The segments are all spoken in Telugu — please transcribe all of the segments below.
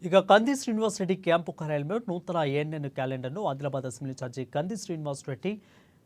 ఇక కంది శ్రీనివాస్ రెడ్డి క్యాంపు కార్యాలయంలో నూతన ఏఎన్ఎన్ క్యాలెండర్ను ఆదిలాబాద్ అసెంబ్లీ ఇన్ఛార్జి కంది శ్రీనివాస్ రెడ్డి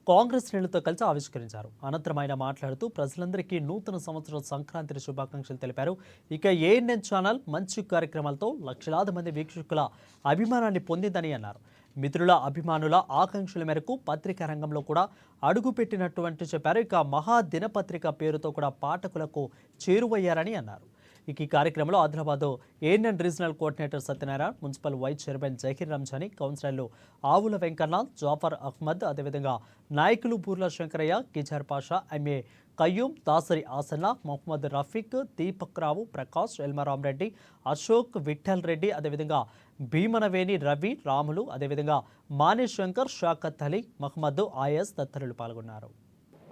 కాంగ్రెస్ శ్రేణులతో కలిసి ఆవిష్కరించారు. అనంతరం ఆయన మాట్లాడుతూ ప్రజలందరికీ నూతన సంవత్సరం సంక్రాంతి శుభాకాంక్షలు తెలిపారు. ఇక ఏఎన్ఎన్ ఛానల్ మంచి కార్యక్రమాలతో లక్షలాది మంది వీక్షకుల అభిమానాన్ని పొందిందని అన్నారు. మిత్రుల అభిమానుల ఆకాంక్షల మేరకు పత్రికా రంగంలో కూడా అడుగుపెట్టినటువంటి చెప్పారు. ఇక మహా దినపత్రిక పేరుతో కూడా పాఠకులకు చేరువయ్యారని అన్నారు. ఈ కార్యక్రమంలో Adilabad ANN regional coordinator Satyanarayana, municipal vice chairman Zaheer Ramzani, కౌన్సిలర్లు ఆవుల వెంకన్న, జాఫర్ అహ్మద్, అదేవిధంగా నాయకులు బూర్ల శంకరయ్య, కిజార్ పాషా, ఎంఏ కయ్యూం, దాసరి ఆసన్న, మొహమ్మద్ రఫీక్, దీపక్ రావు, ప్రకాష్, ఎల్మారామరెడ్డి, అశోక్, విఠల్ రెడ్డి, అదేవిధంగా భీమనవేణి రవి, రాములు, అదేవిధంగా మానేశంకర్, షాకత్ అలీ, మహమ్మద్ ఆయస్ తదితరులు పాల్గొన్నారు.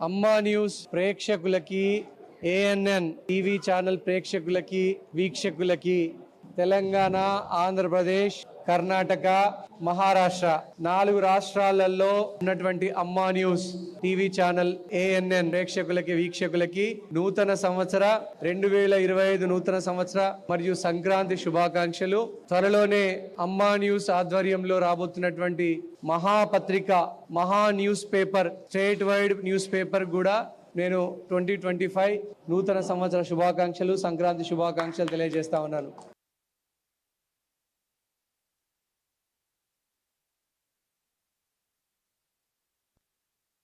అమ్మా న్యూస్ ప్రేక్షకులకి, ఏఎన్ఎన్ టీవీ ఛానల్ ప్రేక్షకులకి, వీక్షకులకి తెలంగాణ, ఆంధ్రప్రదేశ్, కర్ణాటక, మహారాష్ట్ర 4 రాష్ట్రాలలో ఉన్నటువంటి అమ్మా న్యూస్ టీవీ ఛానల్ ఏఎన్ఎన్ ప్రేక్షకులకి, వీక్షకులకి నూతన సంవత్సర 2025 నూతన సంవత్సర మరియు సంక్రాంతి శుభాకాంక్షలు. త్వరలోనే అమ్మా న్యూస్ ఆధ్వర్యంలో రాబోతున్నటువంటి మహాపత్రిక, మహా news paper, state wide news paper కూడా నేను 2025 నూతన సంవత్సర శుభాకాంక్షలు, సంక్రాంతి శుభాకాంక్షలు తెలియజేస్తా ఉన్నాను.